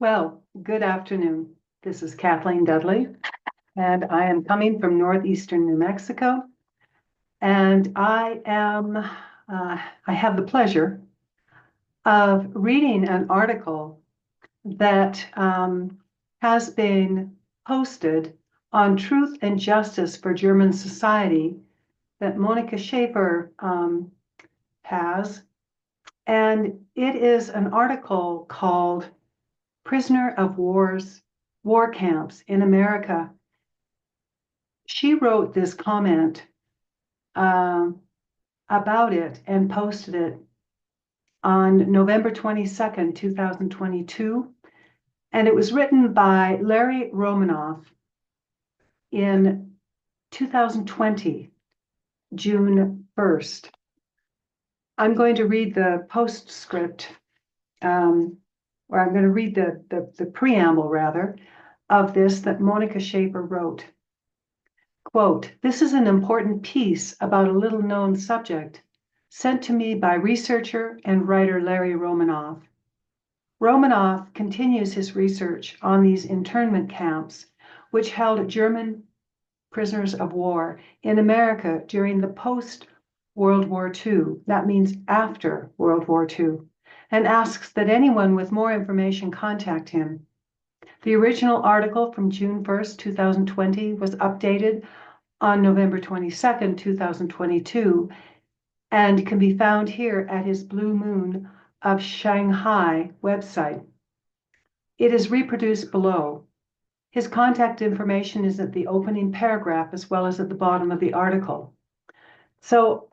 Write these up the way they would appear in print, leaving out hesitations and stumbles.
Well, good afternoon. This is Kathleen Dudley, and I am coming from northeastern New Mexico. And I have the pleasure of reading an article that has been posted on Truth and Justice for German Society that Monika Schaefer has. And it is an article called Prisoner of War Camps in America. She wrote this comment about it and posted it on November 22nd, 2022. And it was written by LARRY Romanoff in 2020, June 1st. I'm going to read the postscript, or I'm going to read the preamble, rather, of this that Monika Schaefer wrote. Quote, "This is an important piece about a little-known subject sent to me by researcher and writer LARRY Romanoff. Romanoff continues his research on these internment camps, which held German prisoners of war in America during the post-World War II, that means after World War II, and asks that anyone with more information contact him. The original article from June 1st, 2020 was updated on November 22nd, 2022, and can be found here at his Blue Moon of Shanghai website. It is reproduced below. His contact information is at the opening paragraph as well as at the bottom of the article." So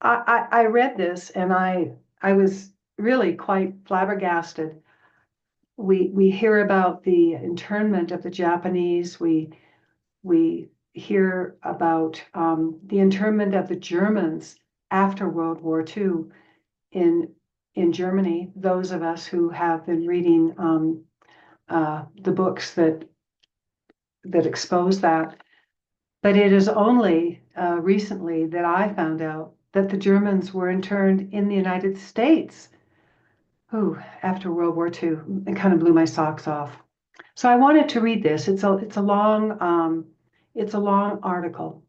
I read this and I was really quite flabbergasted. We hear about the internment of the Japanese. We hear about the internment of the Germans after World War II in Germany. Those of us who have been reading the books that expose that. But it is only recently that I found out that the Germans were interned in the United States after World War II. It kind of blew my socks off. So I wanted to read this. It's a long article,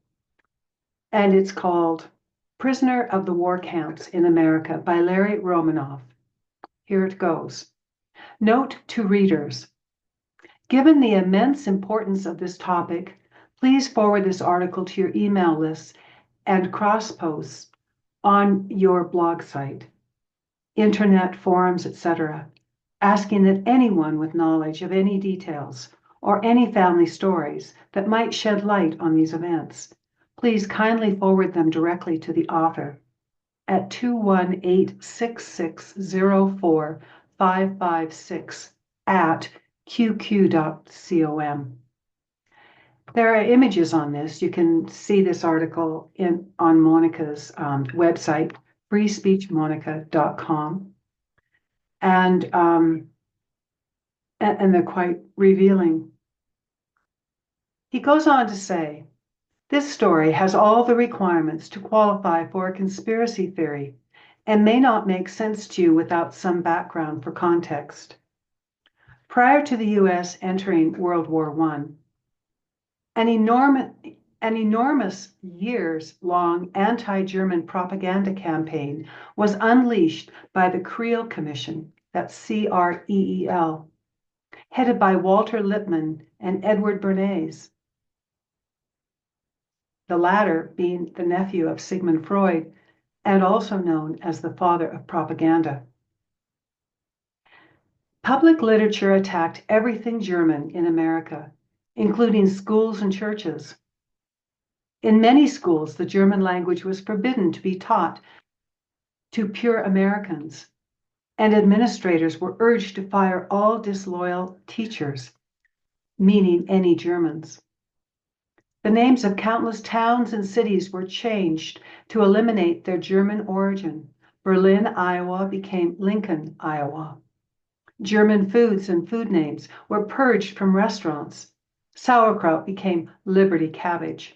and it's called "Prisoner of the War Camps in America" by LARRY Romanoff. Here it goes. Note to readers: given the immense importance of this topic, please forward this article to your email lists and cross posts on your blog site, internet forums, etc., asking that anyone with knowledge of any details or any family stories that might shed light on these events, please kindly forward them directly to the author at 218-6604-556 at qq.com. There are images on this. You can see this article on Monika's website, freespeechmonika.com, and they're quite revealing. He goes on to say, "This story has all the requirements to qualify for a conspiracy theory and may not make sense to you without some background for context. Prior to the U.S. entering World War I, an enormous years-long anti-German propaganda campaign was unleashed by the Creel Commission, that's C-R-E-E-L, headed by Walter Lippmann and Edward Bernays, the latter being the nephew of Sigmund Freud and also known as the father of propaganda. Public literature attacked everything German in America, including schools and churches. In many schools, the German language was forbidden to be taught to pure Americans, and administrators were urged to fire all disloyal teachers, meaning any Germans. The names of countless towns and cities were changed to eliminate their German origin. Berlin, Iowa became Lincoln, Iowa. German foods and food names were purged from restaurants. Sauerkraut became Liberty cabbage.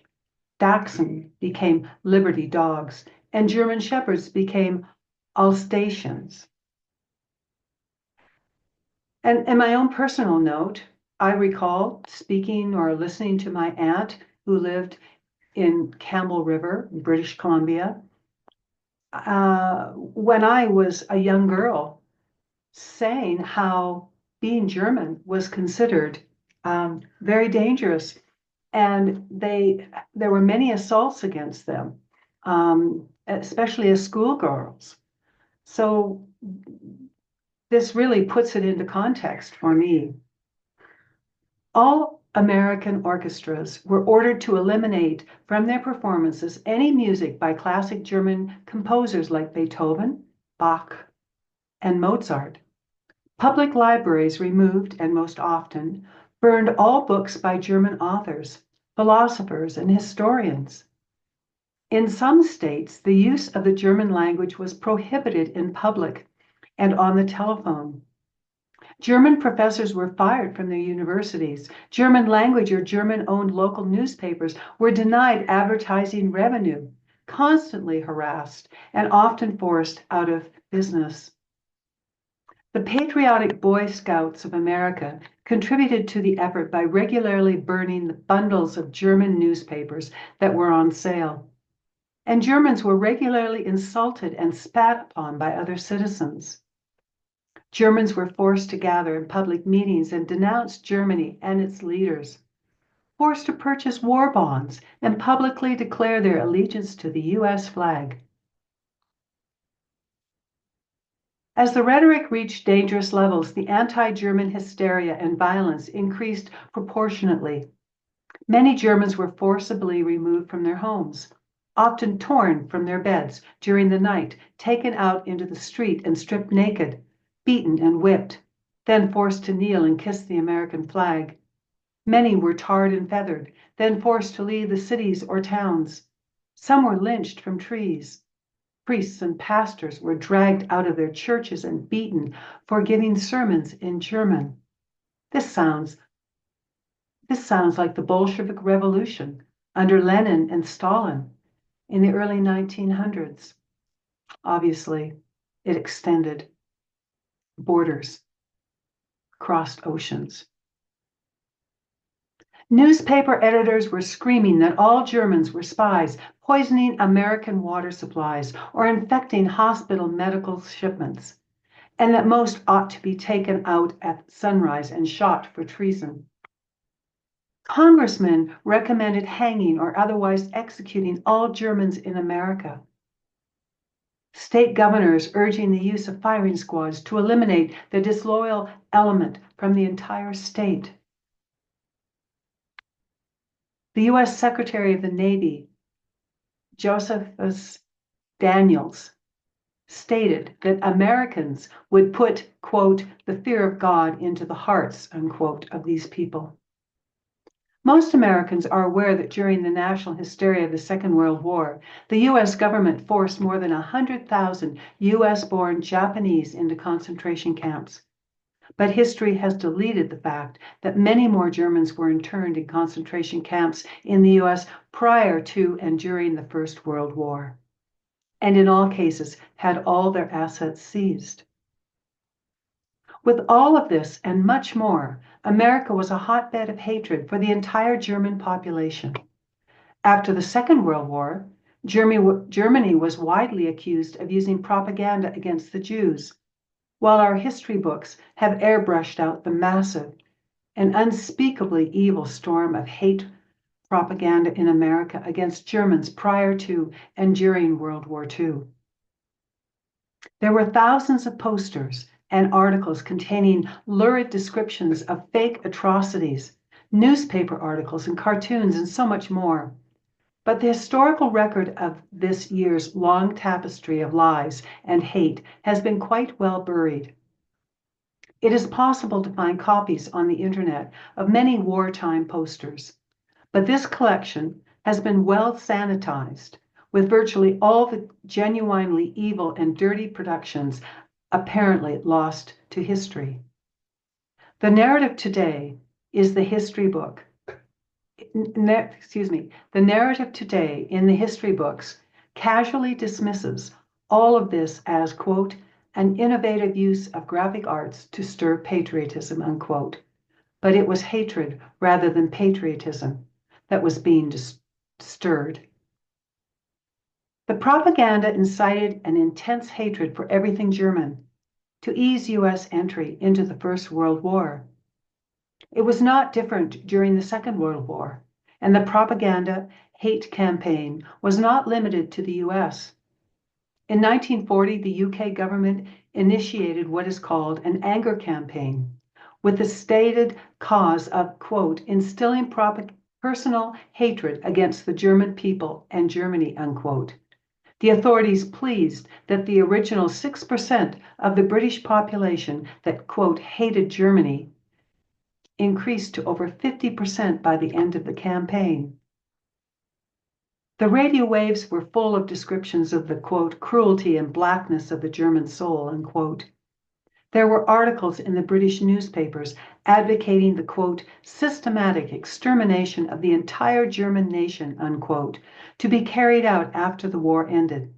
Dachshund became Liberty dogs, and German shepherds became Alsatians. And in my own personal note, I recall speaking or listening to my aunt who lived in Campbell River, British Columbia, when I was a young girl, saying how being German was considered very dangerous, and there were many assaults against them, especially as schoolgirls. So this really puts it into context for me. All American orchestras were ordered to eliminate from their performances any music by classic German composers like Beethoven, Bach, and Mozart. Public libraries removed, and most often, burned all books by German authors, philosophers, and historians. In some states, the use of the German language was prohibited in public and on the telephone. German professors were fired from their universities. German language or German-owned local newspapers were denied advertising revenue, constantly harassed, and often forced out of business. The Patriotic Boy Scouts of America contributed to the effort by regularly burning the bundles of German newspapers that were on sale. And Germans were regularly insulted and spat upon by other citizens. Germans were forced to gather in public meetings and denounce Germany and its leaders, forced to purchase war bonds and publicly declare their allegiance to the US flag. As the rhetoric reached dangerous levels, the anti-German hysteria and violence increased proportionately. Many Germans were forcibly removed from their homes, often torn from their beds during the night, taken out into the street and stripped naked, beaten and whipped, then forced to kneel and kiss the American flag. Many were tarred and feathered, then forced to leave the cities or towns. Some were lynched from trees. Priests and pastors were dragged out of their churches and beaten for giving sermons in German. This sounds like the Bolshevik Revolution under Lenin and Stalin in the early 1900s. Obviously, it extended borders, crossed oceans. Newspaper editors were screaming that all Germans were spies, poisoning American water supplies, or infecting hospital medical shipments, and that most ought to be taken out at sunrise and shot for treason. Congressmen recommended hanging or otherwise executing all Germans in America. State governors urging the use of firing squads to eliminate the disloyal element from the entire state. The U.S. Secretary of the Navy, Josephus Daniels, stated that Americans would put, quote, the fear of God into the hearts, unquote, of these people. Most Americans are aware that during the national hysteria of the Second World War, the U.S. government forced more than 100,000 U.S.-born Japanese into concentration camps. But history has deleted the fact that many more Germans were interned in concentration camps in the U.S. prior to and during the First World War, and in all cases had all their assets seized. With all of this and much more, America was a hotbed of hatred for the entire German population. After the Second World War, Germany was widely accused of using propaganda against the Jews, while our history books have airbrushed out the massive and unspeakably evil storm of hate propaganda in America against Germans prior to and during World War II. There were thousands of posters and articles containing lurid descriptions of fake atrocities, newspaper articles and cartoons, and so much more. But the historical record of this year's long tapestry of lies and hate has been quite well buried. It is possible to find copies on the internet of many wartime posters, but this collection has been well sanitized, with virtually all the genuinely evil and dirty productions apparently lost to history. The narrative today is the history book. The narrative today in the history books casually dismisses all of this as, quote, an innovative use of graphic arts to stir patriotism, unquote. But it was hatred rather than patriotism that was being stirred. The propaganda incited an intense hatred for everything German to ease U.S. entry into the First World War. It was not different during the Second World War, and the propaganda hate campaign was not limited to the U.S. In 1940, the U.K. government initiated what is called an anger campaign, with the stated cause of, quote, instilling personal hatred against the German people and Germany, unquote. The authorities pleased that the original 6% of the British population that, quote, hated Germany increased to over 50% by the end of the campaign. The radio waves were full of descriptions of the, quote, cruelty and blackness of the German soul, unquote. There were articles in the British newspapers advocating the, quote, systematic extermination of the entire German nation, unquote, to be carried out after the war ended.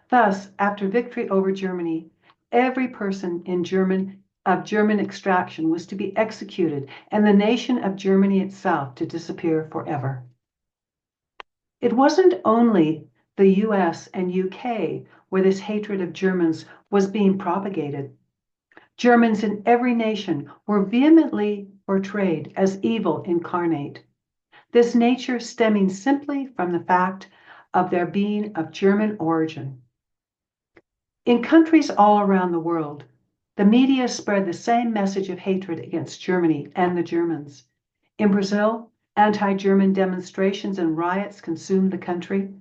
Thus, after victory over Germany, every person of German extraction was to be executed and the nation of Germany itself to disappear forever. It wasn't only the US and UK where this hatred of Germans was being propagated. Germans in every nation were vehemently portrayed as evil incarnate, this nature stemming simply from the fact of their being of German origin. In countries all around the world, the media spread the same message of hatred against Germany and the Germans. In Brazil, anti-German demonstrations and riots consumed the country,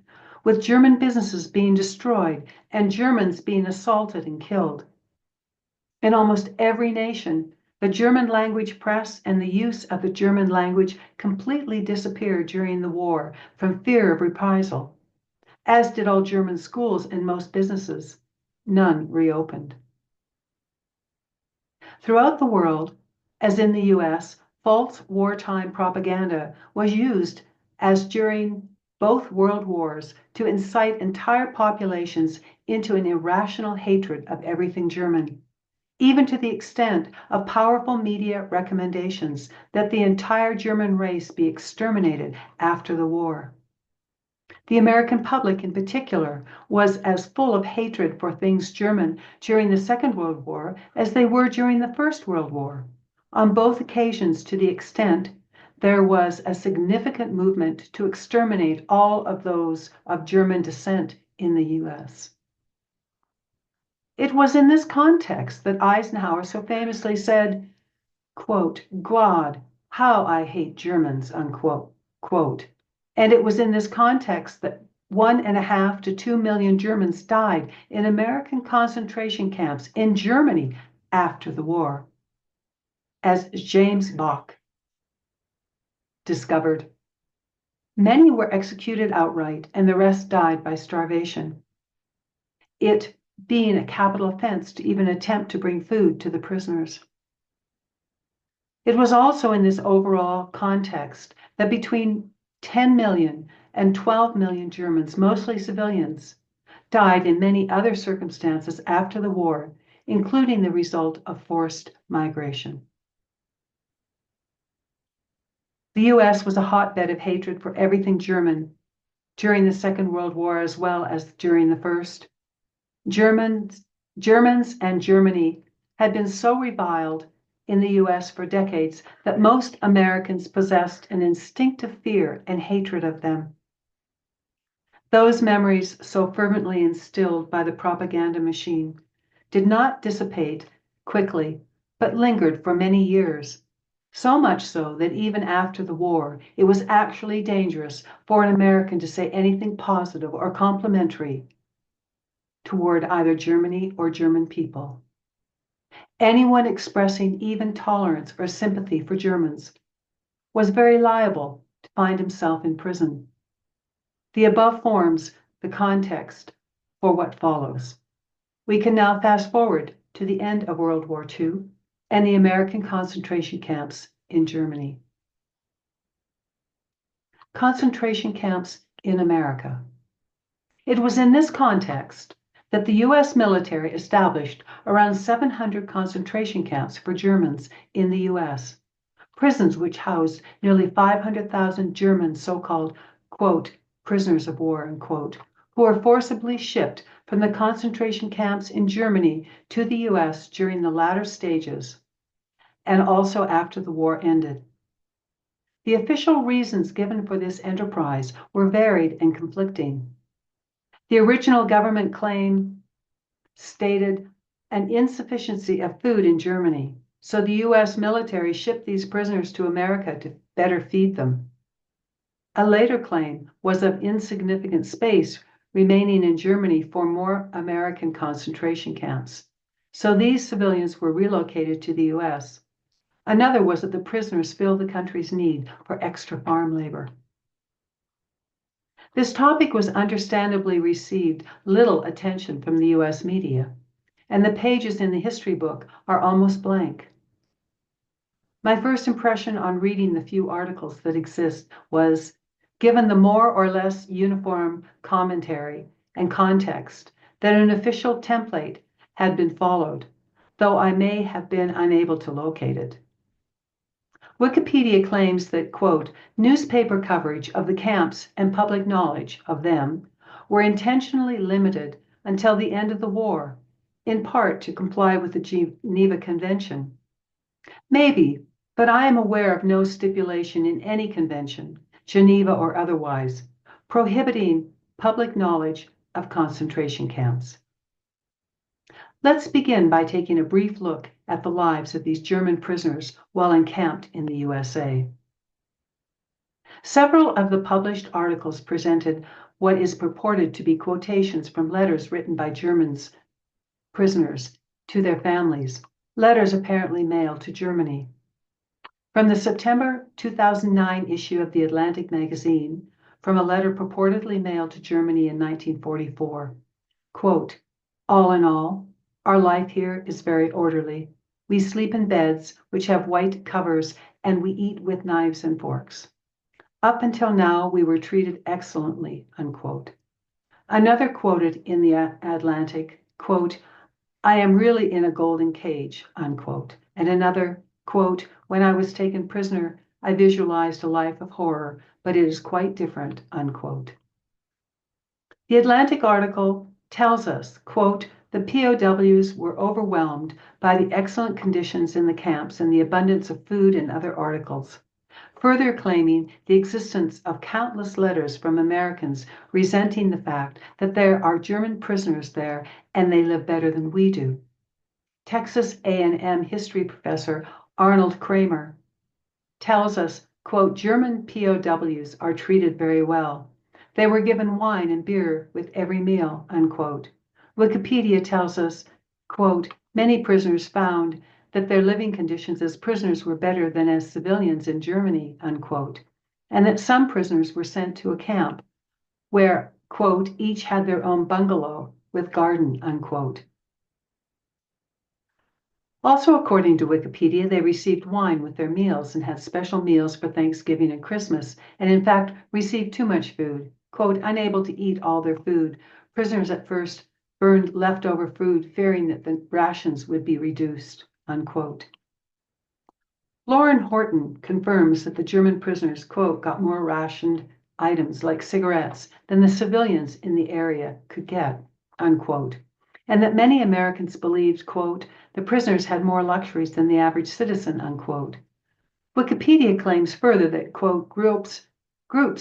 with German businesses being destroyed and Germans being assaulted and killed. In almost every nation, the German language press and the use of the German language completely disappeared during the war from fear of reprisal, as did all German schools and most businesses. None reopened. Throughout the world, as in the US, false wartime propaganda was used as during both world wars to incite entire populations into an irrational hatred of everything German, even to the extent of powerful media recommendations that the entire German race be exterminated after the war. The American public in particular was as full of hatred for things German during the Second World War as they were during the First World War, on both occasions to the extent there was a significant movement to exterminate all of those of German descent in the US. It was in this context that Eisenhower so famously said, quote, God, how I hate Germans, unquote, quote. And it was in this context that 1.5 to 2 million Germans died in American concentration camps in Germany after the war. As James Bach discovered, many were executed outright and the rest died by starvation, it being a capital offense to even attempt to bring food to the prisoners. It was also in this overall context that between 10 million and 12 million Germans, mostly civilians, died in many other circumstances after the war, including the result of forced migration. The US was a hotbed of hatred for everything German during the Second World War as well as during the First. Germans and Germany had been so reviled in the US for decades that most Americans possessed an instinctive fear and hatred of them. Those memories so fervently instilled by the propaganda machine did not dissipate quickly, but lingered for many years, so much so that even after the war, it was actually dangerous for an American to say anything positive or complimentary toward either Germany or German people. Anyone expressing even tolerance or sympathy for Germans was very liable to find himself in prison. The above forms the context for what follows. We can now fast forward to the end of World War II and the American concentration camps in Germany. Concentration camps in America. It was in this context that the U.S. military established around 700 concentration camps for Germans in the U.S., prisons which housed nearly 500,000 German so-called, quote, prisoners of war, unquote, who were forcibly shipped from the concentration camps in Germany to the U.S. during the latter stages and also after the war ended. The official reasons given for this enterprise were varied and conflicting. The original government claim stated an insufficiency of food in Germany, so the U.S. military shipped these prisoners to America to better feed them. A later claim was of insignificant space remaining in Germany for more American concentration camps, so these civilians were relocated to the U.S. Another was that the prisoners filled the country's need for extra farm labor. This topic was understandably received little attention from the U.S. media, and the pages in the history book are almost blank. My first impression on reading the few articles that exist was, given the more or less uniform commentary and context, that an official template had been followed, though I may have been unable to locate it. Wikipedia claims that, quote, newspaper coverage of the camps and public knowledge of them were intentionally limited until the end of the war, in part to comply with the Geneva Convention. Maybe, but I am aware of no stipulation in any convention, Geneva or otherwise, prohibiting public knowledge of concentration camps. Let's begin by taking a brief look at the lives of these German prisoners while encamped in the USA. Several of the published articles presented what is purported to be quotations from letters written by Germans prisoners to their families, letters apparently mailed to Germany. From the September 2009 issue of the Atlantic magazine, from a letter purportedly mailed to Germany in 1944, quote, all in all, our life here is very orderly. We sleep in beds which have white covers, and we eat with knives and forks. Up until now, we were treated excellently, unquote. Another quoted in the Atlantic, quote, I am really in a golden cage, unquote. And another, quote, when I was taken prisoner, I visualized a life of horror, but it is quite different, unquote. The Atlantic article tells us, quote, the POWs were overwhelmed by the excellent conditions in the camps and the abundance of food and other articles, further claiming the existence of countless letters from Americans resenting the fact that there are German prisoners there and they live better than we do. Texas A&M history professor Arnold Kramer tells us, quote, German POWs are treated very well. They were given wine and beer with every meal, unquote. Wikipedia tells us, quote, many prisoners found that their living conditions as prisoners were better than as civilians in Germany, unquote, and that some prisoners were sent to a camp where, quote, each had their own bungalow with garden, unquote. Also, according to Wikipedia, they received wine with their meals and had special meals for Thanksgiving and Christmas, and in fact received too much food, quote, unable to eat all their food. Prisoners at first burned leftover food, fearing that the rations would be reduced, unquote. Lauren Horton confirms that the German prisoners, quote, got more rationed items like cigarettes than the civilians in the area could get, unquote, and that many Americans believed, quote, the prisoners had more luxuries than the average citizen, unquote. Wikipedia claims further that, quote, groups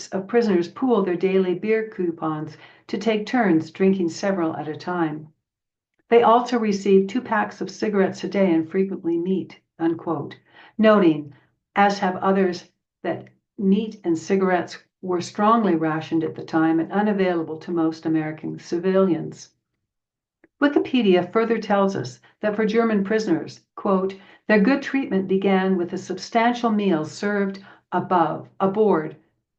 of prisoners pooled their daily beer coupons to take turns drinking several at a time. They also received 2 packs of cigarettes a day and frequently meat, unquote, noting, as have others, that meat and cigarettes were strongly rationed at the time and unavailable to most American civilians. Wikipedia further tells us that for German prisoners, quote, their good treatment began with a substantial meal served aboard,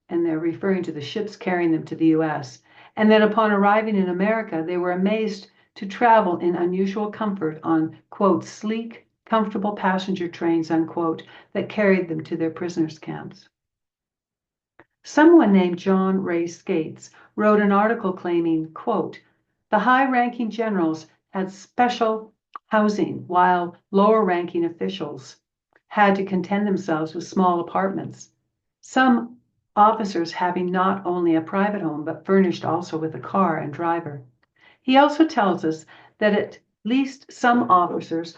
and they're referring to the ships carrying them to the U.S., and that upon arriving in America, they were amazed to travel in unusual comfort on, quote, sleek, comfortable passenger trains, unquote, that carried them to their prisoners' camps. Someone named John Ray Skates wrote an article claiming, quote, The high-ranking generals had special housing, while lower-ranking officials had to content themselves with small apartments, some officers having not only a private home, but furnished also with a car and driver. He also tells us that at least some officers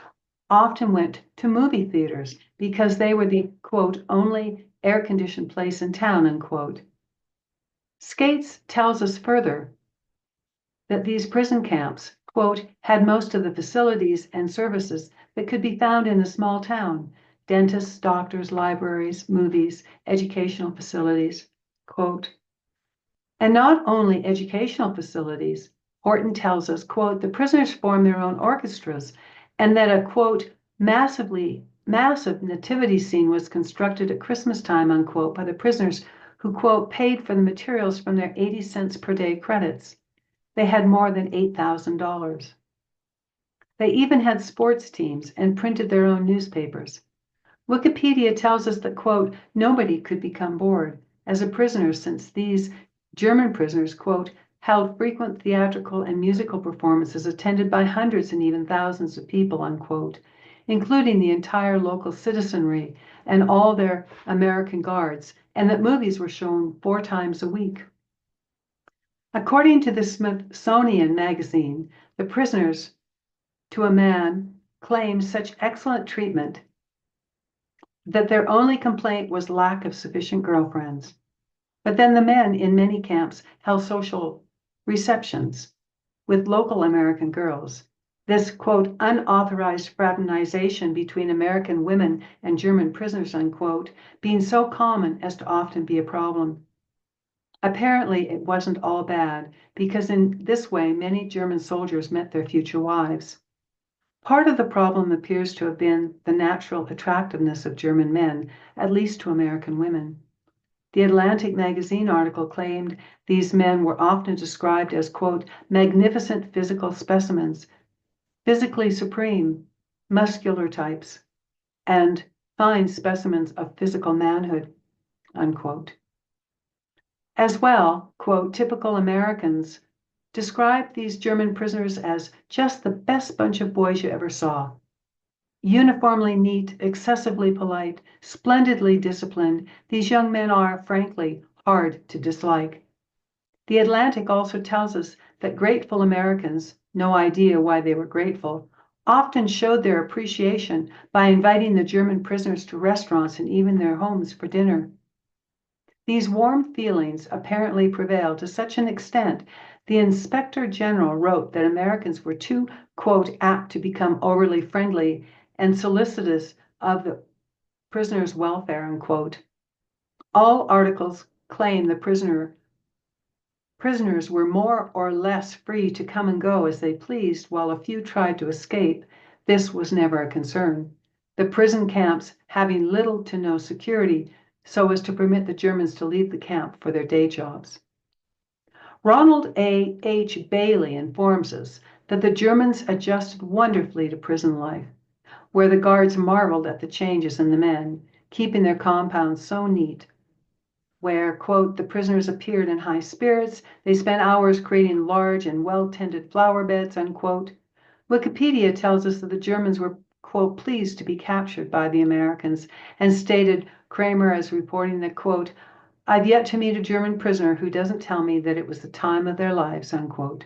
often went to movie theaters because they were the, quote, only air-conditioned place in town, unquote. Skates tells us further that these prison camps, quote, had most of the facilities and services that could be found in a small town: dentists, doctors, libraries, movies, educational facilities, quote. And not only educational facilities, Horton tells us, quote, the prisoners formed their own orchestras, and that a, quote, massive nativity scene was constructed at Christmas time, unquote, by the prisoners who, quote, paid for the materials from their 80 cents per day credits. They had more than $8,000. They even had sports teams and printed their own newspapers. Wikipedia tells us that, quote, nobody could become bored as a prisoner, since these German prisoners, quote, held frequent theatrical and musical performances attended by hundreds and even thousands of people, unquote, including the entire local citizenry and all their American guards, and that movies were shown 4 times a week. According to the Smithsonian Magazine, the prisoners, to a man, claimed such excellent treatment that their only complaint was lack of sufficient girlfriends. But then the men in many camps held social receptions with local American girls. This, quote, unauthorized fraternization between American women and German prisoners, unquote, being so common as to often be a problem. Apparently, it wasn't all bad, because in this way, many German soldiers met their future wives. Part of the problem appears to have been the natural attractiveness of German men, at least to American women. The Atlantic magazine article claimed these men were often described as, quote, magnificent physical specimens, physically supreme, muscular types, and fine specimens of physical manhood, unquote. As well, quote, typical Americans described these German prisoners as just the best bunch of boys you ever saw. Uniformly neat, excessively polite, splendidly disciplined, these young men are, frankly, hard to dislike. The Atlantic also tells us that grateful Americans, no idea why they were grateful, often showed their appreciation by inviting the German prisoners to restaurants and even their homes for dinner. These warm feelings apparently prevailed to such an extent, the Inspector General wrote that Americans were too, quote, apt to become overly friendly and solicitous of the prisoners' welfare, unquote. All articles claim the prisoners were more or less free to come and go as they pleased, while a few tried to escape. This was never a concern. The prison camps having little to no security, so as to permit the Germans to leave the camp for their day jobs. Ronald A. H. Bailey informs us that the Germans adjusted wonderfully to prison life, where the guards marveled at the changes in the men, keeping their compounds so neat, where, quote, the prisoners appeared in high spirits, they spent hours creating large and well-tended flower beds, unquote. Wikipedia tells us that the Germans were, quote, pleased to be captured by the Americans, and stated Kramer as reporting that, quote, I've yet to meet a German prisoner who doesn't tell me that it was the time of their lives, unquote.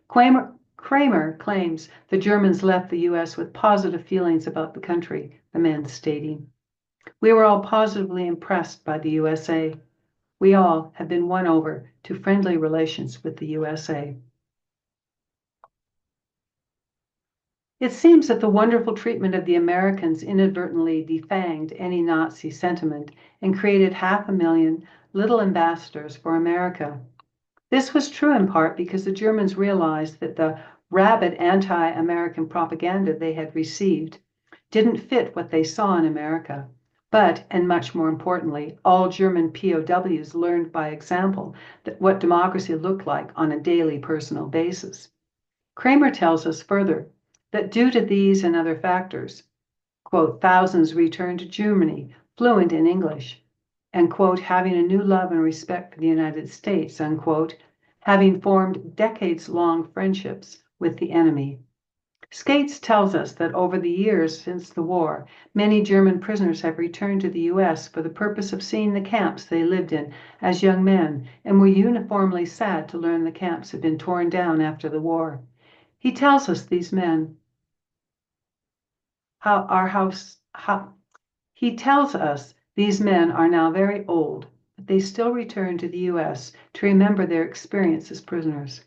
Kramer claims the Germans left the U.S. with positive feelings about the country, the men stating. We were all positively impressed by the USA. We all have been won over to friendly relations with the USA. It seems that the wonderful treatment of the Americans inadvertently defanged any Nazi sentiment and created 500,000 little ambassadors for America. This was true in part because the Germans realized that the rabid anti-American propaganda they had received didn't fit what they saw in America. But, and much more importantly, all German POWs learned by example that what democracy looked like on a daily personal basis. Kramer tells us further that due to these and other factors, quote, thousands returned to Germany fluent in English and, quote, having a new love and respect for the United States, unquote, having formed decades-long friendships with the enemy. Skates tells us that over the years since the war, many German prisoners have returned to the U.S. for the purpose of seeing the camps they lived in as young men, and were uniformly sad to learn the camps had been torn down after the war. He tells us these men he tells us these men are now very old, but they still return to the U.S. to remember their experience as prisoners.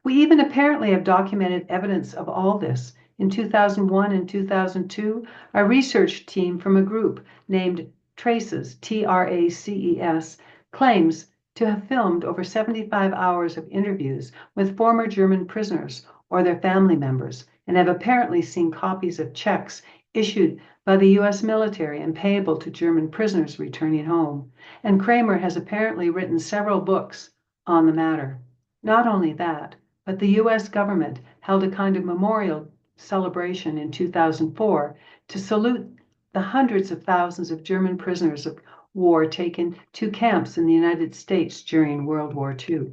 We even apparently have documented evidence of all this. In 2001 and 2002, a research team from a group named Traces, Traces, claims to have filmed over 75 hours of interviews with former German prisoners or their family members, and have apparently seen copies of cheques issued by the U.S. military and payable to German prisoners returning home. And Kramer has apparently written several books on the matter. Not only that, but the U.S. government held a kind of memorial celebration in 2004 to salute the hundreds of thousands of German prisoners of war taken to camps in the United States during World War II.